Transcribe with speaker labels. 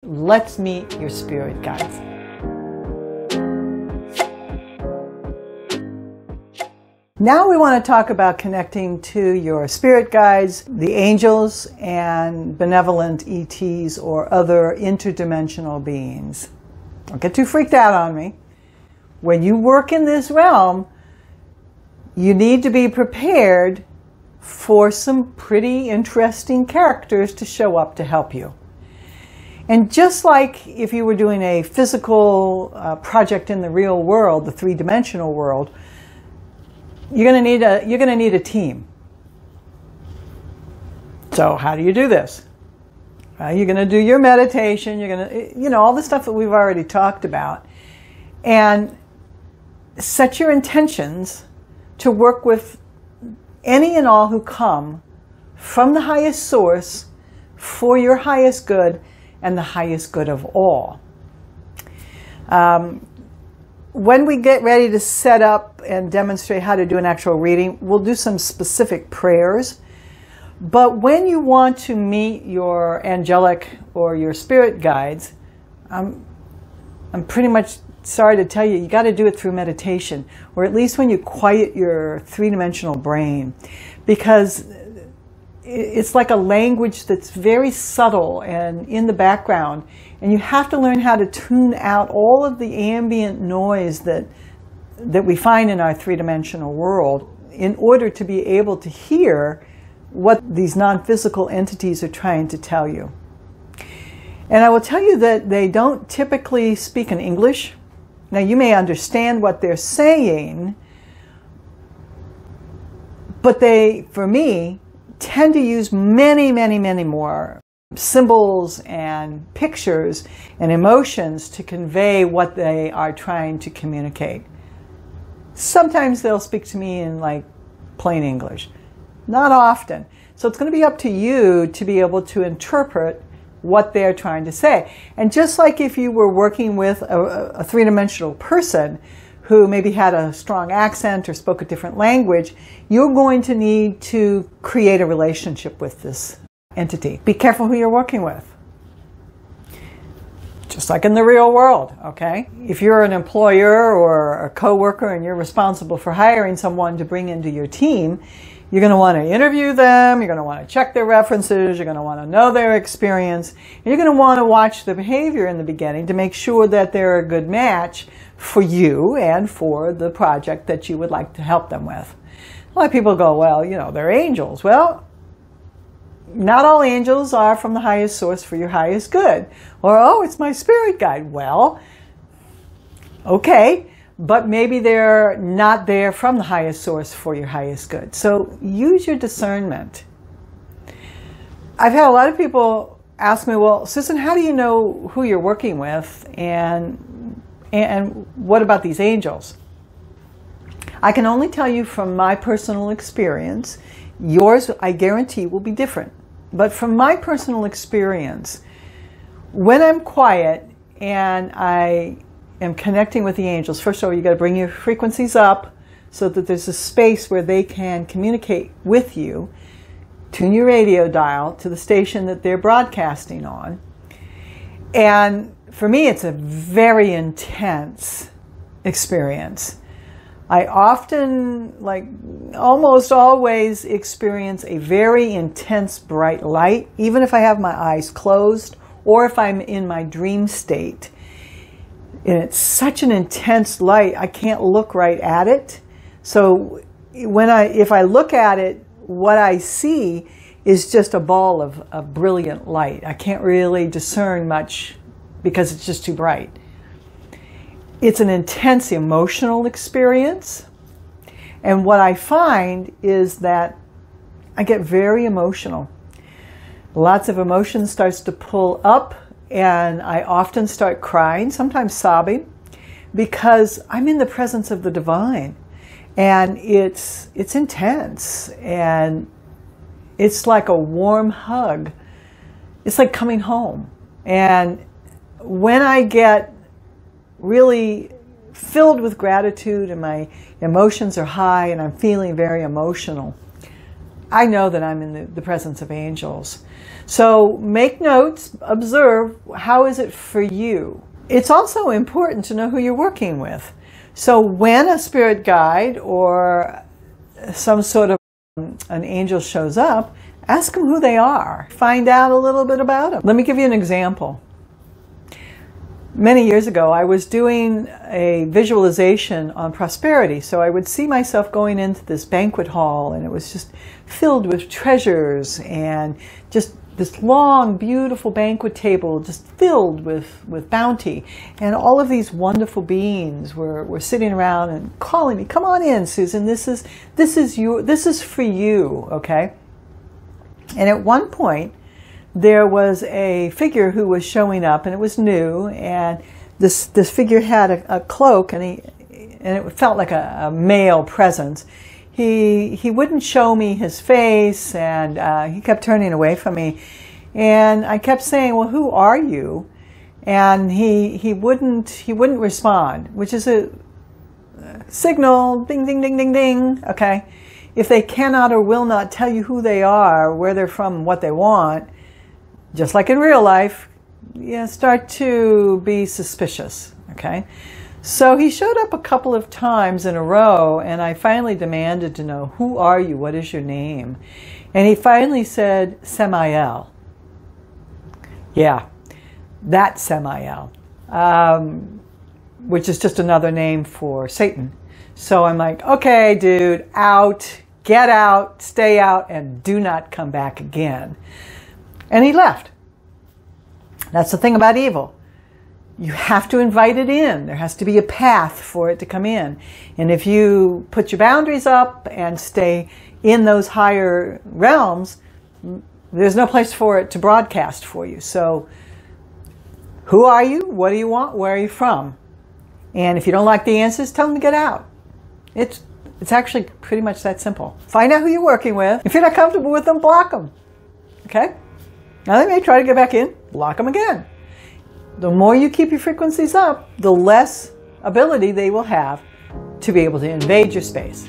Speaker 1: Let's meet your spirit guides. Now we want to talk about connecting to your spirit guides, the angels, and benevolent ETs or other interdimensional beings. Don't get too freaked out on me. When you work in this realm, you need to be prepared for some pretty interesting characters to show up to help you. And just like if you were doing a physical project in the real world, the three-dimensional world, you're going to need a team. So how do you do this? You're going to do your meditation. You're going to, all the stuff that we've already talked about, and set your intentions to work with any and all who come from the highest source for your highest good and the highest good of all. When we get ready to set up and demonstrate how to do an actual reading, we'll do some specific prayers. But when you want to meet your angelic or your spirit guides, I'm pretty much sorry to tell you, you got to do it through meditation, or at least when you quiet your three-dimensional brain, because it's like a language that's very subtle and in the background, and you have to learn how to tune out all of the ambient noise that we find in our three-dimensional world in order to be able to hear what these non-physical entities are trying to tell you. And I will tell you that they don't typically speak in English. Now, you may understand what they're saying, but they, for me, tend to use many, many, many more symbols and pictures and emotions to convey what they are trying to communicate. Sometimes they'll speak to me in like plain English. Not often. So it's going to be up to you to be able to interpret what they're trying to say. And just like if you were working with a three-dimensional person who maybe had a strong accent or spoke a different language, you're going to need to create a relationship with this entity. Be careful who you're working with. Just like in the real world, okay? If you're an employer or a coworker and you're responsible for hiring someone to bring into your team, you're going to want to interview them, you're going to want to check their references, you're going to want to know their experience, and you're going to want to watch the behavior in the beginning to make sure that they're a good match for you and for the project that you would like to help them with. A lot of people go, well, they're angels. Well, not all angels are from the highest source for your highest good. Or, oh, it's my spirit guide. Well, okay. But maybe they're not there from the highest source for your highest good. So use your discernment. I've had a lot of people ask me, well, Susan, how do you know who you're working with? And what about these angels? I can only tell you from my personal experience. Yours, I guarantee, will be different. But from my personal experience, when I'm quiet and I am connecting with the angels, first of all, you got to bring your frequencies up so that there's a space where they can communicate with you. Tune your radio dial to the station that they're broadcasting on. And for me, it's a very intense experience. I often, almost always, experience a very intense bright light, even if I have my eyes closed or if I'm in my dream state. And it's such an intense light, I can't look right at it. So if I look at it, what I see is just a ball of brilliant light. I can't really discern much because it's just too bright. It's an intense emotional experience. And what I find is that I get very emotional. Lots of emotion starts to pull up, and I often start crying, sometimes sobbing, because I'm in the presence of the divine. And it's intense, and it's like a warm hug. It's like coming home. And when I get really filled with gratitude and my emotions are high and I'm feeling very emotional, I know that I'm in the presence of angels. So make notes, observe, how is it for you? It's also important to know who you're working with. So when a spirit guide or some sort of an angel shows up, ask them who they are. Find out a little bit about them. Let me give you an example. Many years ago, I was doing a visualization on prosperity. So I would see myself going into this banquet hall, and it was just filled with treasures and just this long, beautiful banquet table just filled with bounty. And all of these wonderful beings were sitting around and calling me, come on in, Susan, this is for you, okay? And at one point, there was a figure who was showing up, and it was new, and this figure had a cloak, and it felt like a male presence. He wouldn't show me his face, and he kept turning away from me, and I kept saying, well, who are you? And he wouldn't respond, which is a signal, ding, ding, ding, ding, ding, okay? If they cannot or will not tell you who they are, where they're from, what they want, just like in real life, you start to be suspicious, okay? So he showed up a couple of times in a row, and I finally demanded to know, who are you? What is your name? And he finally said, Samael. Yeah, that Samael, which is just another name for Satan. So I'm like, okay, dude, out, get out, stay out, and do not come back again. And he left. That's the thing about evil. You have to invite it in. There has to be a path for it to come in. And if you put your boundaries up and stay in those higher realms, there's no place for it to broadcast for you. So who are you? What do you want? Where are you from? And if you don't like the answers, tell them to get out. It's actually pretty much that simple. Find out who you're working with. If you're not comfortable with them, block them. Okay? Now they may try to get back in, block them again. The more you keep your frequencies up, the less ability they will have to be able to invade your space.